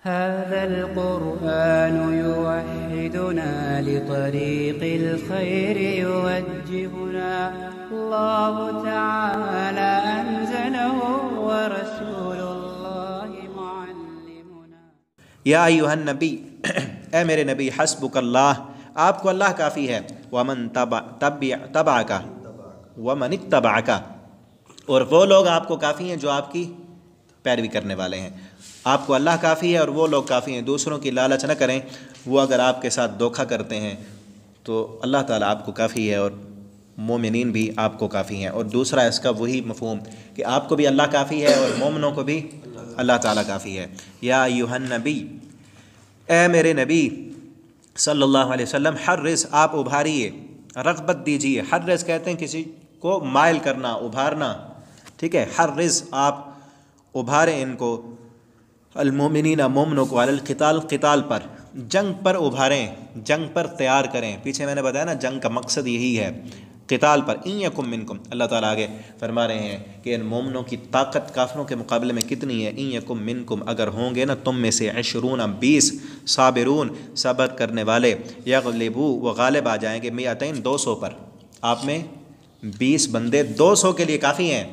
هذا القرآن يوحدنا لطريق الخير يوجهنا الله تعالى أنزله ورسول الله معلمنا یا ایھا النبی، اے میرے نبی، حسبک اللہ، آپ کو اللہ کافی ہے، ومن تبعک ومن اتبعک، اور وہ لوگ آپ کو کافی ہیں جو آپ کی پیروی کرنے والے ہیں۔ آپ کو اللہ کافی ہے اور وہ لوگ کافی ہیں۔ دوسروں کی لالچ نہ کریں، وہ اگر آپ کے ساتھ دھوکہ کرتے ہیں تو اللہ تعالیٰ آپ کو کافی ہے اور مومنین بھی آپ کو کافی ہیں۔ اور دوسرا اس کا وہی مفہوم کہ آپ کو بھی اللہ کافی ہے اور مومنوں کو بھی اللہ تعالیٰ کافی ہے۔ یا ایھا النبی، اے میرے نبی صلی اللہ علیہ وسلم، حرص، آپ ابھاریے، رغبت دیجیے۔ حرص کہتے ہیں کسی کو مائل کرنا، ابھارنا، ٹھیک ہے۔ حرص، آپ ابھاریں ان کو، المومنین، مومنوں کو، علی القتال، قتال پر، جنگ پر ابھاریں، جنگ پر تیار کریں۔ پیچھے میں نے بتایا نا جنگ کا مقصد یہی ہے، قتال پر۔ ان یکم منکم، اللہ تعالیٰ آگے فرما رہے ہیں کہ ان مومنوں کی طاقت کافروں کے مقابلے میں کتنی ہے۔ ان یکم منکم، اگر ہوں گے نا تم میں سے، 20، 20، صابرون، صبر کرنے والے، یغلبوا، وہ غالب آ جائیں گے، 200، 200 پر۔ آپ میں 20 بندے 200 کے لیے کافی ہیں،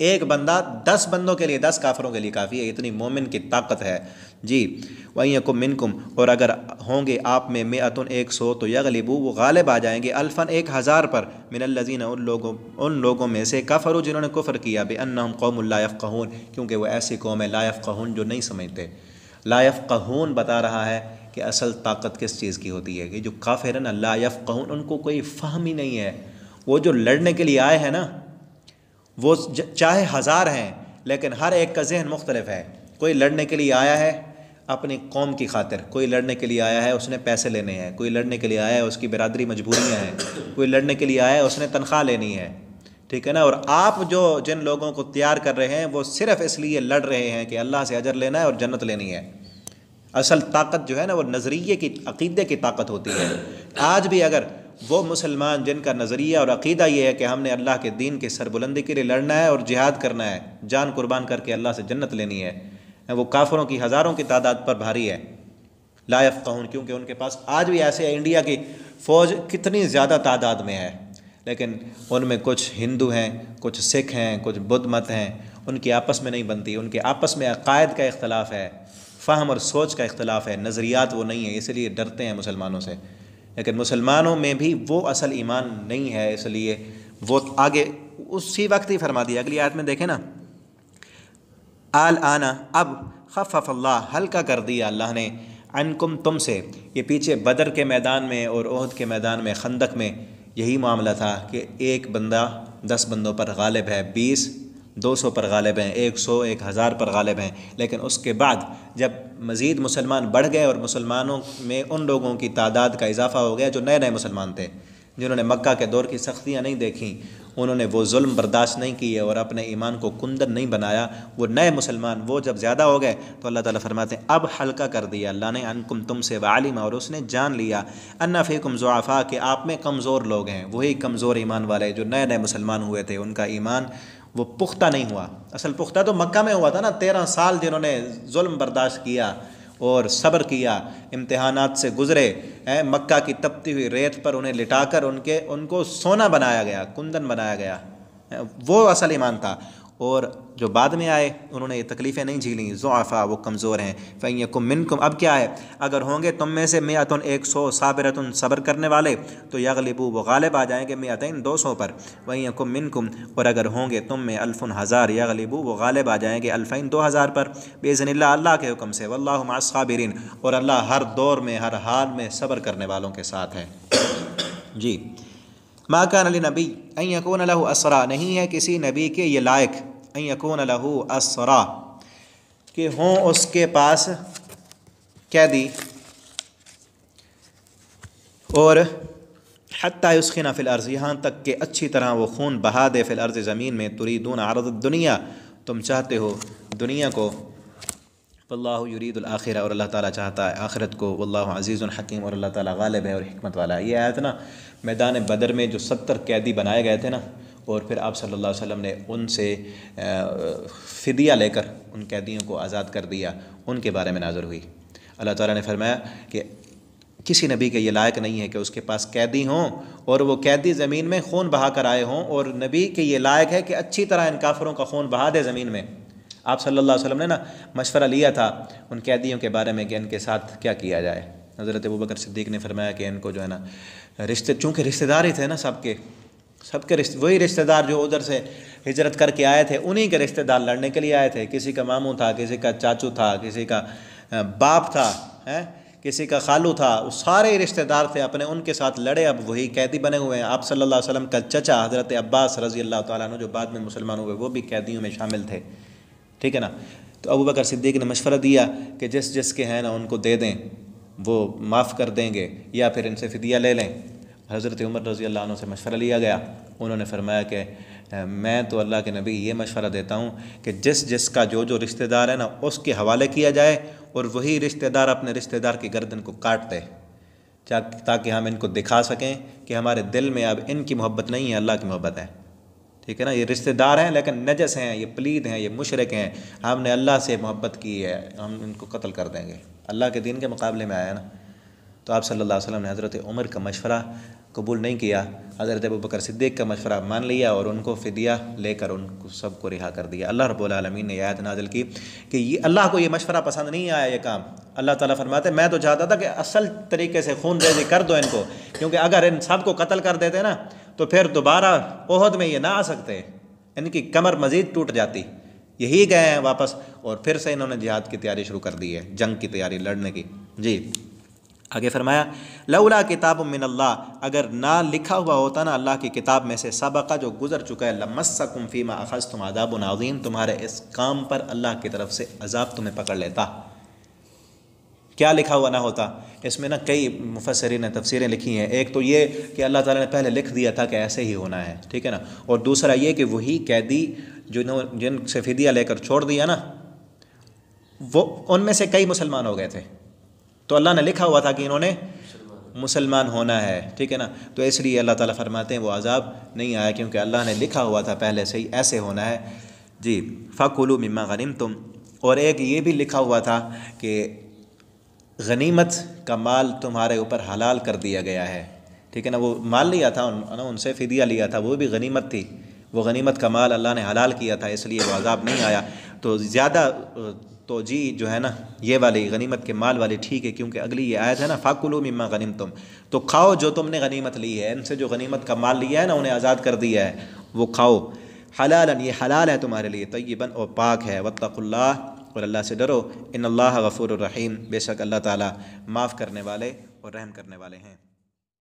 ایک بندہ 10 بندوں کے لیے، 10 کافروں کے لیے کافی ہے، اتنی مومن کی طاقت ہے جی۔ وَإِن يَكُن مِّنكُمْ، اور اگر ہوں گے آپ میں 100، تو یغلبوا، وہ غالب آ جائیں گے، 1000 پر، من الذین، ان لوگوں میں سے، کفروا، جنہوں نے کفر کیا، بأنہم قوم لا یفقہون، کیونکہ وہ ایسی قوم ہے لا یفقہون، جو نہیں سمجھتے۔ لا یفقہون بتا رہا ہے کہ اصل طاقت کس چیز کی ہوتی ہے، کہ جو کافر ہیں نا لا یفقہون، ان کو کوئی فہم ہی نہیں ہے۔ وہ جو لڑنے کے لیے آئے ہیں نا، وہ چاہے 1000 ہیں لیکن ہر ایک کا ذہن مختلف ہے۔ کوئی لڑنے کے لیے آیا ہے اپنی قوم کی خاطر، کوئی لڑنے کے لیے آیا ہے اس نے پیسے لینے ہیں، کوئی لڑنے کے لیے آیا ہے اس کی برادری مجبوریاں ہیں، کوئی لڑنے کے لیے آیا ہے اس نے تنخواہ لینی ہے، ٹھیک ہے نا۔ اور آپ جو جن لوگوں کو تیار کر رہے ہیں وہ صرف اس لیے لڑ رہے ہیں کہ اللہ سے اجر لینا ہے اور جنت لینی ہے۔ اصل طاقت جو ہے نا وہ نظریے کی، عقیدے کی طاقت ہوتی ہے۔ آج بھی اگر وہ مسلمان جن کا نظریہ اور عقیدہ یہ ہے کہ ہم نے اللہ کے دین کی سربلندی کے لیے لڑنا ہے اور جہاد کرنا ہے، جان قربان کر کے اللہ سے جنت لینی ہے، وہ کافروں کی ہزاروں کی تعداد پر بھاری ہے۔ لا یفقہون، کیونکہ ان کے پاس آج بھی ایسے، انڈیا کی فوج کتنی زیادہ تعداد میں ہے لیکن ان میں کچھ ہندو ہیں، کچھ سکھ ہیں، کچھ بدھ مت ہیں، ان کی آپس میں نہیں بنتی، ان کے آپس میں عقائد کا اختلاف ہے، فہم اور سوچ کا اختلاف ہے، نظریات وہ نہیں ہیں، اس لیے ڈرتے ہیں مسلمانوں سے۔ لیکن مسلمانوں میں بھی وہ اصل ایمان نہیں ہے، اس لیے وہ آگے اسی وقت ہی فرما دیا۔ اگلی آیت میں دیکھیں نا، الآن، اب، خفف اللہ، ہلکا کر دیا اللہ نے، عنکم، تم سے۔ یہ پیچھے بدر کے میدان میں اور احد کے میدان میں، خندق میں یہی معاملہ تھا کہ ایک بندہ 10 بندوں پر غالب ہے، 20، 200 پر غالب ہیں، 100، 1000 پر غالب ہیں۔ لیکن اس کے بعد جب مزید مسلمان بڑھ گئے اور مسلمانوں میں ان لوگوں کی تعداد کا اضافہ ہو گیا جو نئے مسلمان تھے، جنہوں نے مکہ کے دور کی سختیاں نہیں دیکھیں، انہوں نے وہ ظلم برداشت نہیں کیے اور اپنے ایمان کو کندن نہیں بنایا، وہ نئے مسلمان وہ جب زیادہ ہو گئے تو اللہ تعالیٰ فرماتے ہیں اب ہلکا کر دیا اللہ نے، عنکم، تم سے، وعلم، اور اس نے جان لیا، ان فیکم ضعفاء، کہ آپ میں کمزور لوگ ہیں، وہی کمزور ایمان والے جو نئے مسلمان ہوئے تھے، ان کا ایمان وہ پختہ نہیں ہوا۔ اصل پختہ تو مکہ میں ہوا تھا نا، 13 سال جنہوں نے ظلم برداشت کیا اور صبر کیا، امتحانات سے گزرے، مکہ کی تپتی ہوئی ریت پر انہیں لٹا کر ان کو سونا بنایا گیا، کندن بنایا گیا، وہ اصل ایمان تھا۔ اور جو بعد میں آئے انہوں نے یہ تکلیفیں نہیں جھیلیں، ضعفاء، وہ کمزور ہیں۔ فَإِن يَكُن مِّنكُمْ، اب کیا ہے، اگر ہوں گے تم میں سے، 100، صابرۃ، صبر کرنے والے، تو یغلبوا، وہ غالب آ جائیں گے، 200 پر۔ وَإِن يَكُن مِّنكُمْ، اور اگر ہوں گے تم میں، 1000، یغلبوا، وہ غالب آ جائیں گے، 2000 پر، بِإِذْنِ اللَّهِ، اللہ کے حکم سے، وَاللَّهُ مَعَ الصَّابِرِينَ، اور اللہ ہر دور میں، ہر حال میں صبر کرنے والوں کے ساتھ ہے جی۔ ما کان لنبی ان یکون لہ اسرا، نہیں ہے کسی نبی کے یہ لائق، ان یکون لہ اسرا، کہ ہوں اس کے پاس قیدی، اور حتی یسخن فی الارض، یہاں تک کہ اچھی طرح وہ خون بہا دے، فی الارض، زمین میں، تریدون عرض الدنیا، تم چاہتے ہو دنیا کو، واللہ یرید الآخرہ، اور اللہ تعالیٰ چاہتا ہے آخرت کو، واللہ عزیز حکیم، اور اللہ تعالیٰ غالب ہے اور حکمت والا ہے۔ یہ آیت نا میدان بدر میں جو 70 قیدی بنائے گئے تھے نا، اور پھر آپ صلی اللہ علیہ وسلم نے ان سے فدیہ لے کر ان قیدیوں کو آزاد کر دیا، ان کے بارے میں نازل ہوئی۔ اللہ تعالیٰ نے فرمایا کہ کسی نبی کے یہ لائق نہیں ہے کہ اس کے پاس قیدی ہوں اور وہ قیدی زمین میں خون بہا کر آئے ہوں، اور نبی کے یہ لائق ہے کہ اچھی طرح ان کافروں کا خون بہا دے زمین میں۔ آپ صلی اللہ علیہ وسلم نے نا مشورہ لیا تھا ان قیدیوں کے بارے میں کہ ان کے ساتھ کیا کیا جائے۔ حضرت ابوبکر صدیق نے فرمایا کہ ان کو جو ہے نا چونکہ رشتہ دار ہی تھے نا سب کے وہی رشتہ دار جو ادھر سے ہجرت کر کے آئے تھے، انہی کے رشتہ دار لڑنے کے لیے آئے تھے۔ کسی کا ماموں تھا، کسی کا چاچو تھا، کسی کا باپ تھا، کسی کا خالو تھا، وہ سارے رشتہ دار تھے اپنے، ان کے ساتھ لڑے، اب وہی قیدی بنے ہوئے ہیں۔ آپ صلی اللہ علیہ وسلم کا چچا حضرت عباس رضی اللہ تعالیٰ عنہ جو بعد میں مسلمان ہوئے، وہ بھی قیدیوں میں شامل تھے، ٹھیک ہے نا۔ تو ابوبکر صدیق نے مشورہ دیا کہ جس کے ہیں نا ان کو دے دیں، وہ معاف کر دیں گے، یا پھر ان سے فدیہ لے لیں۔ حضرت عمر رضی اللہ عنہ سے مشورہ لیا گیا، انہوں نے فرمایا کہ میں تو اللہ کے نبی یہ مشورہ دیتا ہوں کہ جس کا جو رشتہ دار ہے نا اس کے حوالے کیا جائے، اور وہی رشتہ دار اپنے رشتہ دار کی گردن کو کاٹ دے، تاکہ ہم ان کو دکھا سکیں کہ ہمارے دل میں اب ان کی محبت نہیں ہے، اللہ کی محبت ہے، ٹھیک ہے نا۔ یہ رشتہ دار ہیں لیکن نجس ہیں، یہ پلید ہیں، یہ مشرک ہیں، ہم نے اللہ سے محبت کی ہے، ہم ان کو قتل کر دیں گے، اللہ کے دین کے مقابلے میں آیا نا۔ تو آپ صلی اللہ علیہ وسلم نے حضرت عمر کا مشورہ قبول نہیں کیا، حضرت ابوبکر صدیق کا مشورہ مان لیا اور ان کو فدیہ لے کر ان کو سب کو رہا کر دیا۔ اللہ رب العالمین نے آیت نازل کی کہ یہ اللہ کو یہ مشورہ پسند نہیں آیا، یہ کام۔ اللہ تعالیٰ فرماتے ہیں میں تو چاہتا تھا کہ اصل طریقے سے خون ریزی کر دو ان کو، کیونکہ اگر ان سب کو قتل کر دیتے نا تو پھر دوبارہ احد میں یہ نہ آ سکتے، ان کی کمر مزید ٹوٹ جاتی۔ یہی گئے ہیں واپس، اور پھر سے انہوں نے جہاد کی تیاری شروع کر دی ہے، جنگ کی تیاری، لڑنے کی۔ جی آگے فرمایا لولا کتاب من اللہ، اگر نہ لکھا ہوا ہوتا نا اللہ کی کتاب میں سے، سبقہ جو گزر چکا ہے، لمسکم فیما اخذتم عذاب عظیم، تمہارے اس کام پر اللہ کی طرف سے عذاب تمہیں پکڑ لیتا۔ کیا لکھا ہوا نہ ہوتا؟ اس میں نا کئی مفسرین نے تفسیریں لکھی ہیں۔ ایک تو یہ کہ اللہ تعالیٰ نے پہلے لکھ دیا تھا کہ ایسے ہی ہونا ہے، ٹھیک ہے نا، اور دوسرا یہ کہ وہی قیدی جن سے فدیہ لے کر چھوڑ دیا نا، وہ ان میں سے کئی مسلمان ہو گئے تھے، تو اللہ نے لکھا ہوا تھا کہ انہوں نے مسلمان ہونا ہے، ٹھیک ہے نا، تو اس لیے اللہ تعالیٰ فرماتے ہیں وہ عذاب نہیں آیا، کیونکہ اللہ نے لکھا ہوا تھا پہلے سے ہی ایسے ہونا ہے۔ جی فَكُلُوا مِمَّا غَنِمْتُمْ، اور ایک یہ بھی لکھا ہوا تھا کہ غنیمت کا مال تمہارے اوپر حلال کر دیا گیا ہے، ٹھیک ہے نا، وہ مال لیا تھا ان سے فدیہ لیا تھا، وہ بھی غنیمت تھی، وہ غنیمت کا مال اللہ نے حلال کیا تھا، اس لیے وہ عذاب نہیں آیا۔ تو زیادہ تو جی جو ہے نا یہ والی غنیمت کے مال والی ٹھیک ہے، کیونکہ اگلی یہ آیت ہے نا فَكُلُوا مِمَّا غَنِمْتُمْ، تو کھاؤ جو تم نے غنیمت لی ہے، ان سے جو غنیمت کا مال لیا ہے نا، انہیں آزاد کر دیا ہے، وہ کھاؤ، حلالاً، یہ حلال ہے تمہارے لیے، طیباً، اور پاک ہے، واتقوا اللہ، اور اللہ سے ڈرو، ان اللہ غفور الرحیم، بے شک اللہ تعالیٰ معاف کرنے والے اور رحم کرنے والے ہیں۔